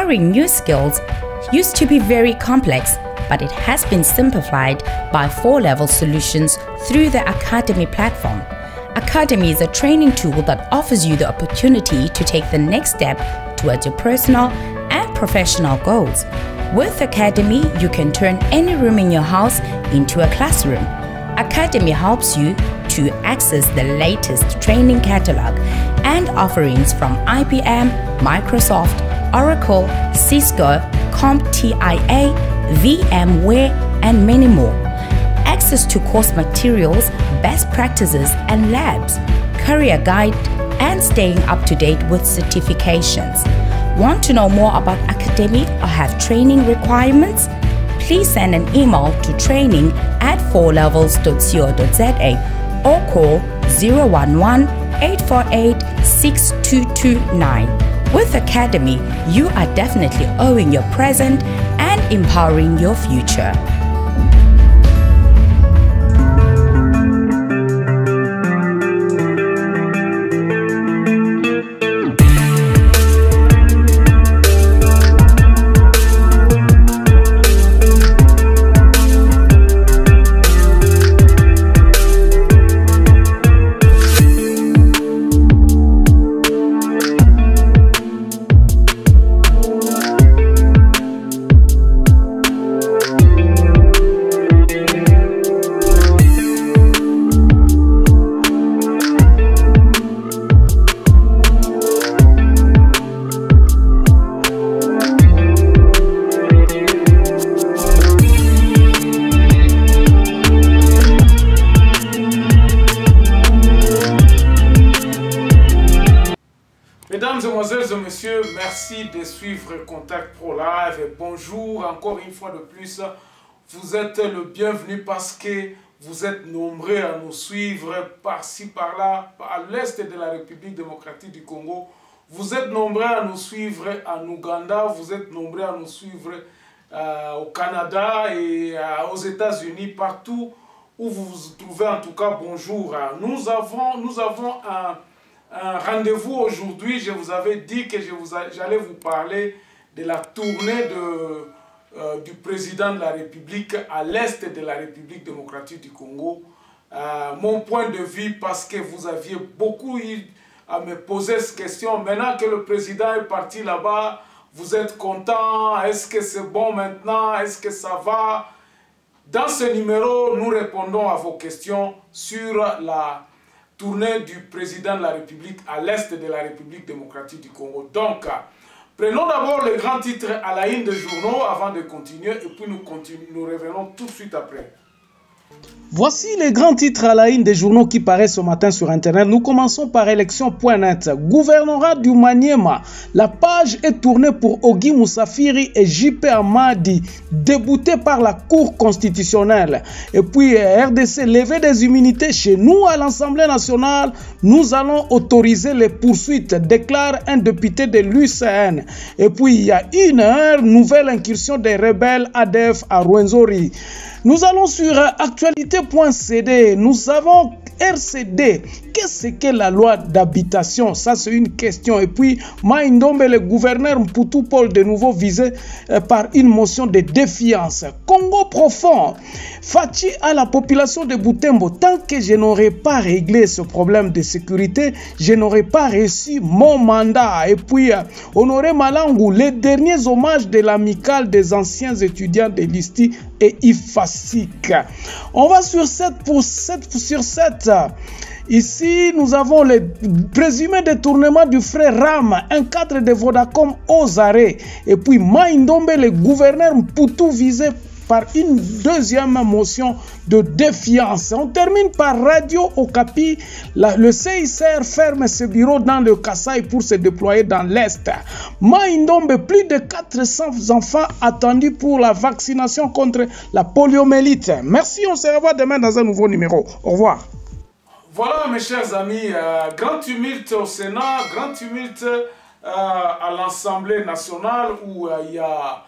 Acquiring new skills used to be very complex, but it has been simplified by 4-level solutions through the Academy platform. Academy is a training tool that offers you the opportunity to take the next step towards your personal and professional goals. With Academy, you can turn any room in your house into a classroom. Academy helps you to access the latest training catalog and offerings from IBM, Microsoft, Oracle, Cisco, CompTIA, VMware, and many more. Access to course materials, best practices and labs, career guide, and staying up to date with certifications. Want to know more about Academy or have training requirements? Please send an email to training@4levels.co.za or call 011-848-6229. With Academy, you are definitely owning your present and empowering your future. Mesdames, Mesdemoiselles et Messieurs, merci de suivre Contact Pro Live et bonjour encore une fois de plus. Vous êtes le bienvenu parce que vous êtes nombreux à nous suivre par-ci, par-là, à l'est de la République démocratique du Congo. Vous êtes nombreux à nous suivre en Ouganda, vous êtes nombreux à nous suivre au Canada et aux États-Unis, partout où vous vous trouvez. En tout cas, bonjour. Nous avons un rendez-vous aujourd'hui. Je vous avais dit que j'allais vous parler de la tournée du président de la République à l'est de la République démocratique du Congo. Mon point de vue, parce que vous aviez beaucoup eu à me poser cette question. Maintenant que le président est parti là-bas, vous êtes content? Est-ce que c'est bon maintenant? Est-ce que ça va? Dans ce numéro, nous répondons à vos questions sur la tournée du président de la République à l'est de la République démocratique du Congo. Donc, prenons d'abord les grands titres à la une des journaux avant de continuer et puis nous revenons tout de suite après. Voici les grands titres à la une des journaux qui paraissent ce matin sur Internet. Nous commençons par élection.net. Gouvernorat du Maniema. La page est tournée pour Ogi Moussafiri et JP Amadi, déboutés par la Cour constitutionnelle. Et puis RDC, lever des immunités chez nous à l'Assemblée nationale. Nous allons autoriser les poursuites, déclare un député de l'UCN. Et puis il y a une heure, nouvelle incursion des rebelles ADF à Rwenzori. Nous allons sur actualité.cd. Nous avons RCD. Qu'est-ce que la loi d'habitation? Ça, c'est une question. Et puis, Maïndombe, le gouverneur Mputu Paul, de nouveau visé par une motion de défiance. Congo profond. Fachi à la population de Butembo. Tant que je n'aurai pas réglé ce problème de sécurité, je n'aurai pas reçu mon mandat. Et puis, Honoré Malangou, les derniers hommages de l'amicale des anciens étudiants de l'ISTI et IFASIC. On va sur 7 sur 7. Ici, nous avons le présumé détournement du frère Ram, un cadre de Vodacom aux arrêts. Et puis, Maïndombe, le gouverneur Mputu visé par une deuxième motion de défiance. On termine par Radio Okapi. Le CICR ferme ses bureaux dans le Kasaï pour se déployer dans l'Est. Maïndombe, plus de 400 enfants attendus pour la vaccination contre la poliomyélite. Merci, on se revoit demain dans un nouveau numéro. Au revoir. Voilà mes chers amis, grand tumulte au Sénat, grand tumulte à l'Assemblée nationale où il y a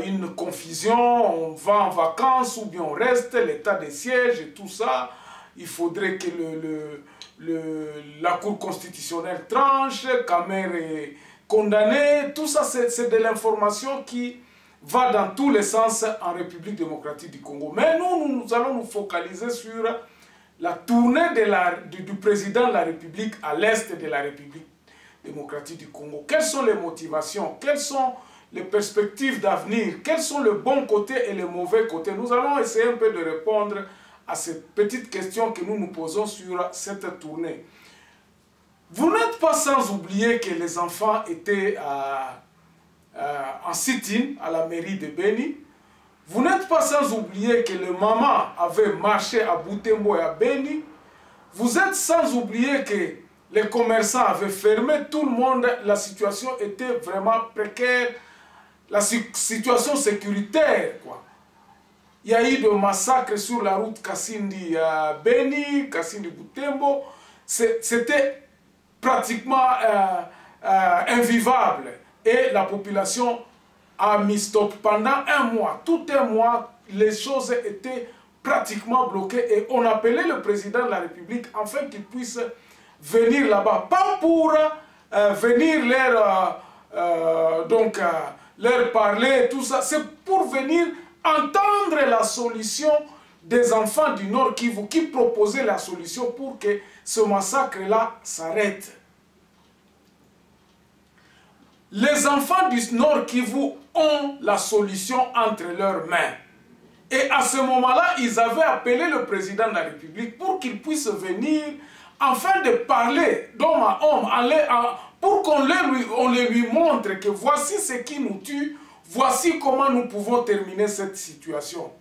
une confusion, on va en vacances ou bien on reste, l'état des sièges et tout ça. Il faudrait que la Cour constitutionnelle tranche, Kamer condamné. Tout ça, c'est de l'information qui va dans tous les sens en République démocratique du Congo. Mais nous allons nous focaliser sur la tournée du président de la République à l'est de la République démocratique du Congo. Quelles sont les motivations? Quelles sont les perspectives d'avenir? Quels sont les bons côtés et les mauvais côtés? Nous allons essayer un peu de répondre à ces petites questions que nous nous posons sur cette tournée. Vous n'êtes pas sans oublier que les enfants étaient en sit-in à la mairie de Beni. Vous n'êtes pas sans oublier que le maman avait marché à Butembo et à Beni. Vous êtes sans oublier que les commerçants avaient fermé, tout le monde, la situation était vraiment précaire, la situation sécuritaire, quoi. Il y a eu des massacres sur la route Kassindi-Beni, Kassindi-Butembo. C'était pratiquement invivable. Et la population a mis stop pendant un mois. Tout un mois, les choses étaient pratiquement bloquées. Et on appelait le président de la République afin qu'il puisse venir là-bas. Pas pour venir leur parler, tout ça. C'est pour venir entendre la solution des enfants du Nord Kivu qui proposaient la solution pour que ce massacre-là s'arrête. Les enfants du Nord Kivu ont la solution entre leurs mains. Et à ce moment-là, ils avaient appelé le président de la République pour qu'il puisse venir afin de parler d'homme à homme, pour qu'on lui montre que voici ce qui nous tue, voici comment nous pouvons terminer cette situation.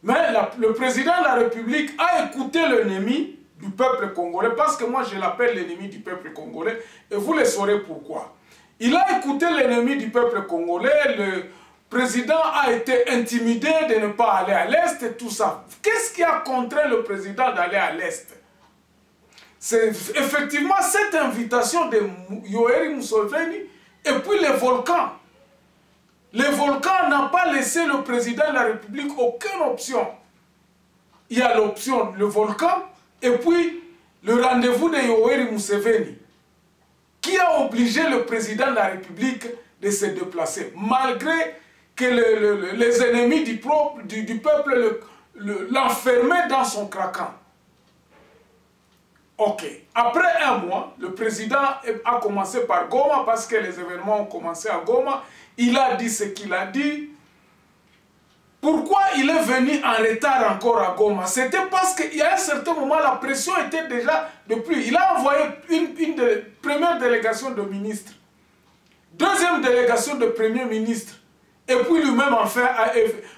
Mais le président de la République a écouté l'ennemi du peuple congolais, parce que moi je l'appelle l'ennemi du peuple congolais, et vous le saurez pourquoi. Il a écouté l'ennemi du peuple congolais, le président a été intimidé de ne pas aller à l'Est et tout ça. Qu'est-ce qui a contraint le président d'aller à l'Est? C'est effectivement cette invitation de Yoweri Museveni et puis les volcans. Les volcans n'ont pas laissé le président de la République aucune option. Il y a l'option, le volcan, et puis le rendez-vous de Yoweri Museveni, qui a obligé le président de la République de se déplacer, malgré que les ennemis du peuple l'enfermaient dans son craquant. Ok. Après un mois, le président a commencé par Goma, parce que les événements ont commencé à Goma. Il a dit ce qu'il a dit. Pourquoi il est venu en retard encore à Goma? C'était parce qu'il y a un certain moment, la pression était déjà depuis. Il a envoyé une première délégation de ministres, deuxième délégation de premier ministre, et puis lui-même enfin.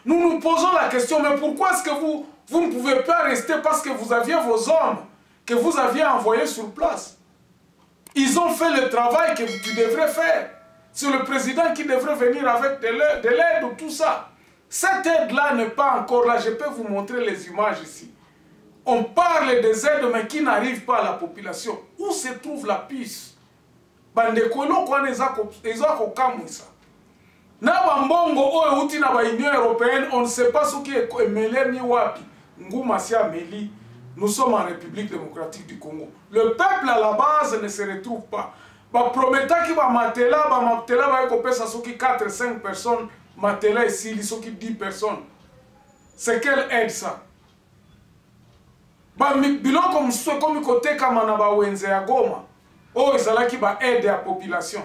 Nous nous posons la question, mais pourquoi est-ce que vous ne pouvez pas rester? Parce que vous aviez vos hommes que vous aviez envoyés sur place. Ils ont fait le travail que tu devrais faire. C'est le président qui devrait venir avec de l'aide ou tout ça. Cette aide-là n'est pas encore là. Je peux vous montrer les images ici. On parle des aides, mais qui n'arrivent pas à la population. Où se trouve la piste? Bandekolo kwa ezako kamwisa. Na bambongo oyo uti na ba Union européenne, on ne sait pas ce qui est mêlé ni wapi. Nguma sia meli. Nous sommes en République démocratique du Congo. Le peuple à la base ne se retrouve pas. Ba prometa ki ba matela ba ekopesa soki 4-5 personnes, matela ici, soki 10 personnes. C'est quelle aide ça? Ba biloko msusu komi kote kama na ba wenze ya Goma. Oh, ezalaki ba aide à population.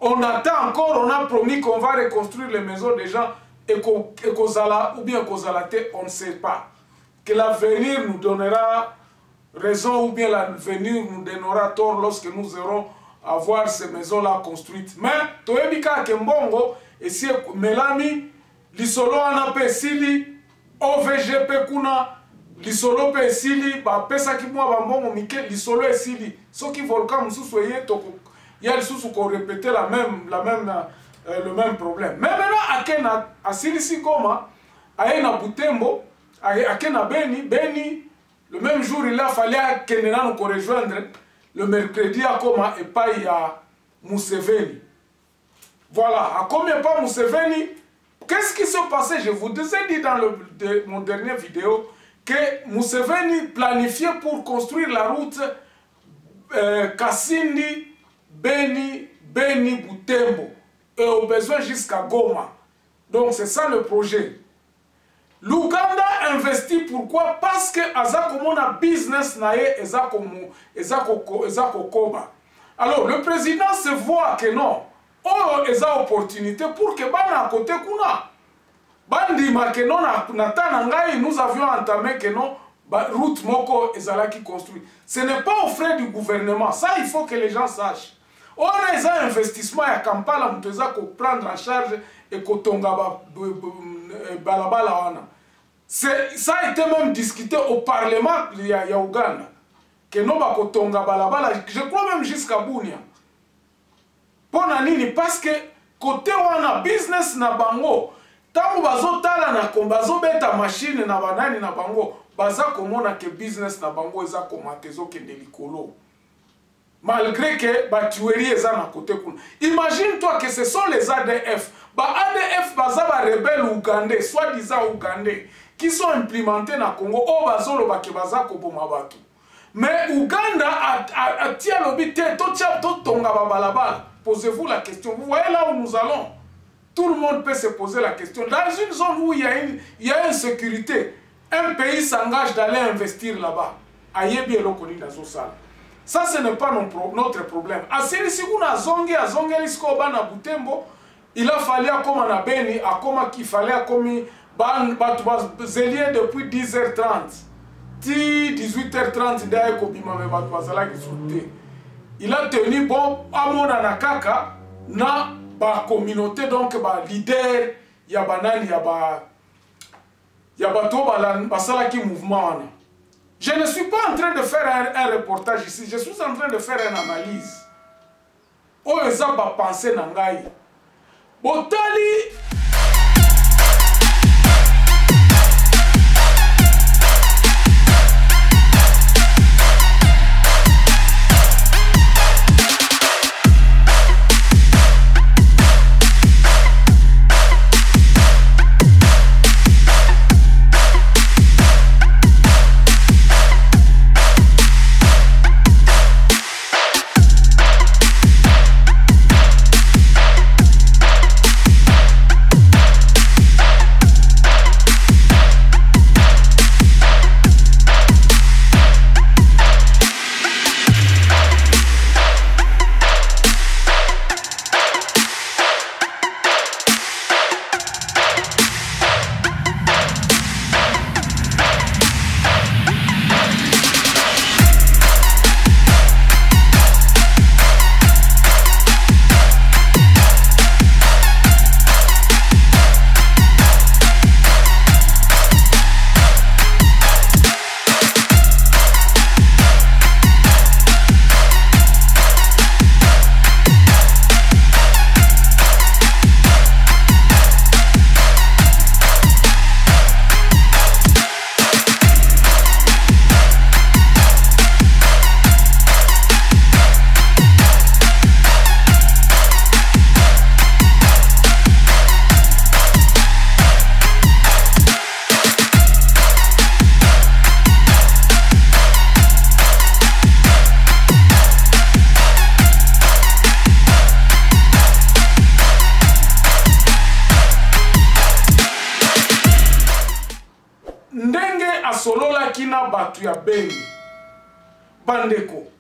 On attend encore, on a promis qu'on va reconstruire les maisons des gens et kozala ou bien kozalate, on ne sait pas. Que l'avenir nous donnera raison ou bien l'avenir nous donnera tort lorsque nous aurons à voir ces maisons-là construites. Mais, toebika kembongo, et si melami, lisolo anape sili, OVGP kuna, lisolo pe sili, ba pesa ki mwa bambongo mike, lisolo e sili. So ki volcan msusu eye toko, ya lisusu ko répéter le même problème. Mais maintenant, akena, asili si Goma, aye na Butembo, Akena Beni, le même jour, il a fallu que nous rejoindre le mercredi à Goma et pas à Museveni. Voilà, à combien pas Museveni? Qu'est-ce qui s'est passé? Je vous ai dit dans mon dernière vidéo que Museveni planifiait pour construire la route Kassindi, Beni, Beni, Butembo, et au besoin jusqu'à Goma. Donc c'est ça le projet. L'Ouganda investit pourquoi? Parce que Azakomona business nae Koba. Alors le président se voit que non, oh eza opportunité pour que bana à côté kuna. Bandi ma que non natanangai nous avions entamé que non route moko ezala qui construit. Ce n'est pas aux frais du gouvernement. Ça il faut que les gens sachent. On a des investissements à Kampala muteza ko prendre en charge et kotonga balabala wana. Ça a été même discuté au Parlement il y a Ouganda. Que non ba kotonga balabala, je crois même jusqu'à Bunia. Pour nini parce que côté wana business na bango, tangu bazotala na kombazo beta machine na banani na bango, baza komona que business na bango eza komatezo kende likolo. Malgré que ba tuerie eza na côté kuna. Imagine-toi que ce sont les ADF. Ba ADF baza ba rebelle ougandais, soi-disant ougandais, qui sont implémentés na Congo, o bazolo ba ke baza koboma batu. Mais Ouganda a tia l'obité, tout tonga babalabala. Posez-vous la question. Vous voyez là où nous allons. Tout le monde peut se poser la question. Dans une zone où il y a une sécurité, un pays s'engage d'aller investir là-bas. Ça, ce n'est pas notre problème. Il a fallu à Beni, à qu'il fallait depuis 10h30. 18h30, il a tenu bon à mon anakaka na ba communauté donc ba leader ya banani ya bato basala ki mouvement. Je ne suis pas en train de faire un reportage ici, je suis en train de faire une analyse. O eza ba pensée na ngai. Botali solola kina batu ya Beni Bandeko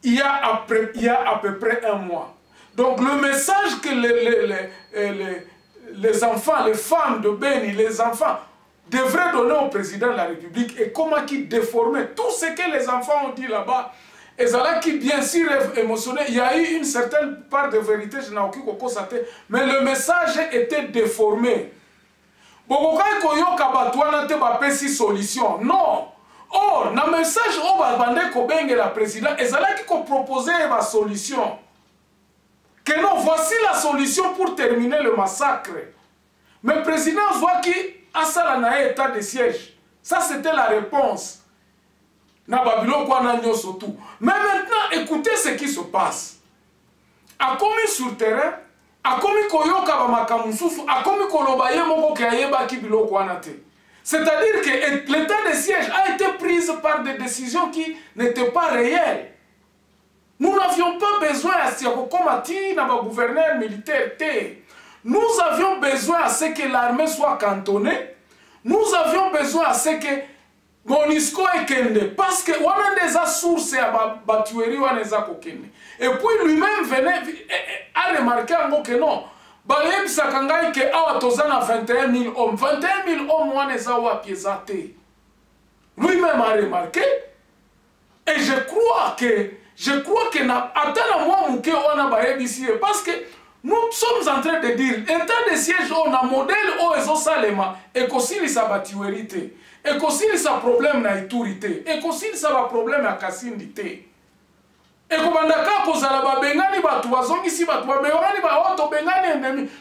il y a à peu près un mois. Donc le message que les enfants, les femmes de Beni, les enfants devraient donner au président de la République et comment qu'il déformait tout ce que les enfants ont dit là-bas. Et ça qui bien sûr émotionné, il y a eu une certaine part de vérité, je n'ai aucun constaté, mais le message était déformé. Solution. Non. Oh, dans le message, on va demander la président, et ça qui proposer une solution. Que non, voici la solution pour terminer le massacre. Mais le président Zouaki a ça dans état de siège. Ça, c'était la réponse. Mais maintenant, écoutez ce qui se passe. A commis sur le terrain, a commis koyoka bamakamususu, a commis kolobaye moko kayeba ki biloko anate. C'est-à-dire que l'état de siège a été pris par des décisions qui n'étaient pas réelles. Nous n'avions pas besoin à Siakokomati, dans le gouverneur militaire. Nous avions besoin à ce que l'armée soit cantonnée. Nous avions besoin à ce que Monisco et Kende. Parce que on a des sources à Batueri, on a des Kende. Et puis lui-même venait à remarquer que non. Balayeb Sakangai que a 21 000 hommes. 21 000 hommes, on a des piézatés. Lui-même a remarqué. Et je crois que attends moi mouké on a balayeb ici. Parce que nous sommes en train de dire, état de siège, on a modèle au Ezo Salema, et qu'aussi sa batuérité, et qu'aussi sa problème na iturité, et qu'aussi sa problème à Kassindité. Et que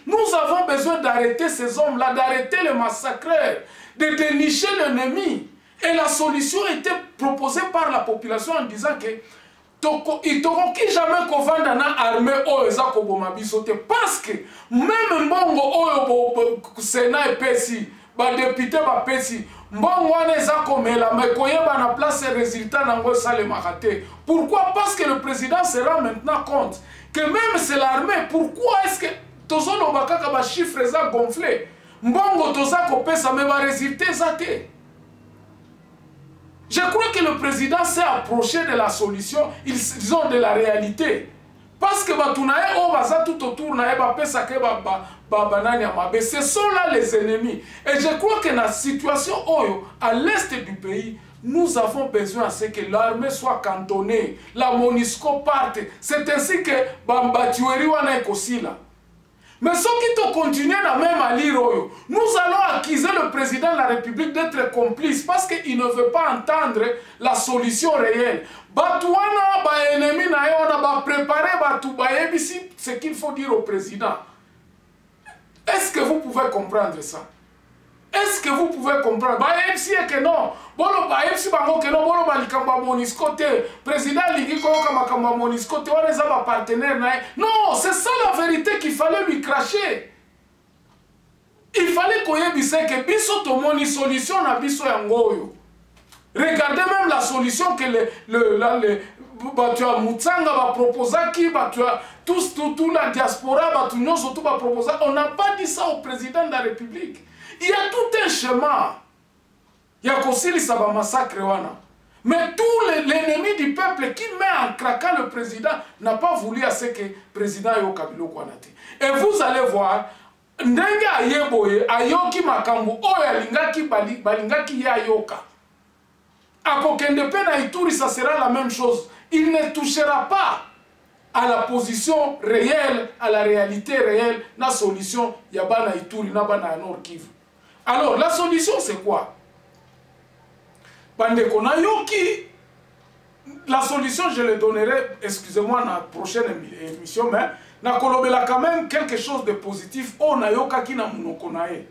nous avons besoin d'arrêter ces hommes-là, d'arrêter les massacreurs, de dénicher l'ennemi. Et la solution était proposée par la population en disant que il ne jamais qu'on vende dans l'armée parce que même mbongo oyo Sénat et Pessi, député ba Pessi, mbongo wana eza komela mais koyeba na place résultat nango salema raté. Pourquoi? Parce que le président se rend maintenant compte que même c'est l'armée. Pourquoi est-ce que tozono bakaka ba chiffres za gonflé mbongo toza kopesa mais ba résultat zate. Je crois que le président s'est approché de la solution, disons de la réalité. Parce que tout autour, ce sont là les ennemis. Et je crois que dans la situation à l'est du pays, nous avons besoin à ce que l'armée soit cantonnée, la Monisco parte. C'est ainsi que Bambatueri wana aussi là. Mais ceux qui ont continué à même à lire, nous allons accuser le président de la République d'être complice parce qu'il ne veut pas entendre la solution réelle. Batouana, ba ennemi na yo na ba préparer batou ba yebisi ce qu'il faut dire au président. Est-ce que vous pouvez comprendre ça? Est-ce que vous pouvez comprendre? Ba yebisi que non. Bolo ba yebisi bango que non bolo ba likamba Monisco te. Président ligi ko kama kama Monisco te wana za ba partenaire na. Non, c'est ça la vérité qu'il fallait lui cracher. Il fallait qu'on yebise que biso to moni solution na biso yangoyo. Regardez même la solution que tu as Moutsanga va proposer, qui tout la diaspora, va proposer. On n'a pas dit ça au président de la République. Il y a tout un schéma. Il y a aussi les massacre. Mais tout l'ennemi du peuple qui met en craquant le président n'a pas voulu à ce que le président ait au Kabilo Kwanate. Et vous allez voir, Ndenga Ayeboye, Ayoki Makambu, Oyalingaki Balingaki Yayoka. À Kokende Pena Ituri, ça sera la même chose. Il ne touchera pas à la position réelle, à la réalité réelle, la solution Yabana Ituri, Nabana Nord Kivu. Alors, la solution, c'est quoi? La solution, je le donnerai, excusez-moi, dans la prochaine émission, mais na kolobela quand même quelque chose de positif. Oh, Nayoka qui na munokonae.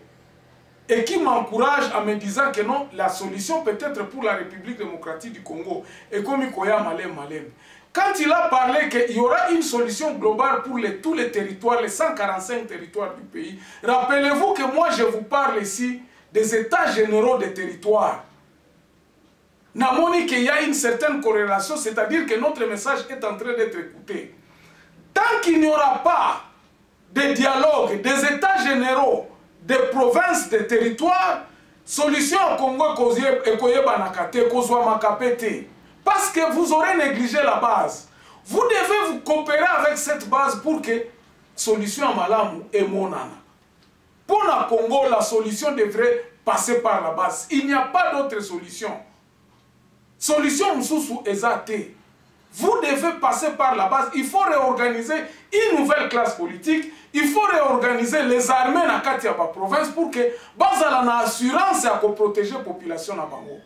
Et qui m'encourage en me disant que non, la solution peut être pour la République démocratique du Congo. Et comme il y a Malem. Quand il a parlé qu'il y aura une solution globale pour tous les territoires, les 145 territoires du pays, rappelez-vous que moi je vous parle ici des états généraux des territoires. Namoni qu'il y a une certaine corrélation, c'est-à-dire que notre message est en train d'être écouté. Tant qu'il n'y aura pas de dialogue des états généraux, des provinces, des territoires, solution au Congo parce que vous aurez négligé la base. Vous devez vous coopérer avec cette base pour que solution à Malamu et Monana. Pour le Congo, la solution devrait passer par la base. Il n'y a pas d'autre solution. Solution Moussoussou Ezate. Vous devez passer par la base. Il faut réorganiser une nouvelle classe politique. Il faut réorganiser les armées dans la province pour que Bazala na assurance à protéger la population na Bango.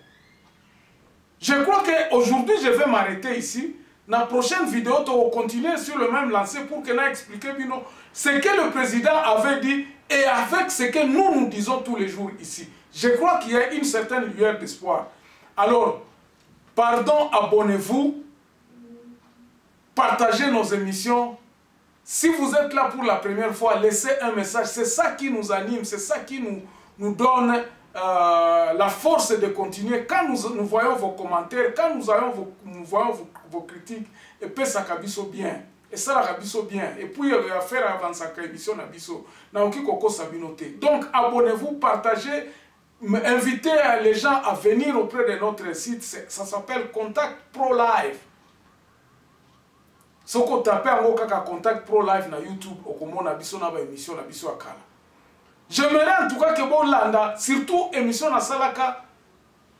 Je crois qu'aujourd'hui, je vais m'arrêter ici. Dans la prochaine vidéo, on va continuer sur le même lancé pour que nous expliquions ce que le président avait dit et avec ce que nous disons tous les jours ici. Je crois qu'il y a une certaine lueur d'espoir. Alors, pardon, abonnez-vous, partagez nos émissions. Si vous êtes là pour la première fois, laissez un message. C'est ça qui nous anime, c'est ça qui nous donne la force de continuer. Quand nous voyons vos commentaires, quand nous voyons vos critiques, et puis ça cabisso bien. Et ça la cabisso bien. Et puis faire avancer la émission na biso. Na oki koko sabinote. Donc abonnez-vous, partagez, invitez les gens à venir auprès de notre site. Ça s'appelle Contact Pro Live. Si vous tapez en Contact Pro Live na YouTube, on a biso na ba émission na biso akala. J'aimerais en tout cas que bon landa, surtout émission na salaka,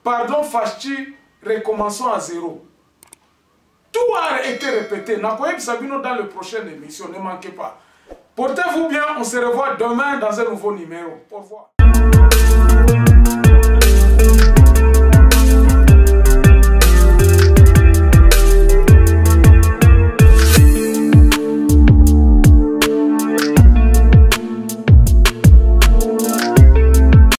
pardon Fachi, recommençons à zéro. Tout a été répété. Nakoyeb Sabino dans la prochaine émission, ne manquez pas. Portez-vous bien, on se revoit demain dans un nouveau numéro. Au revoir.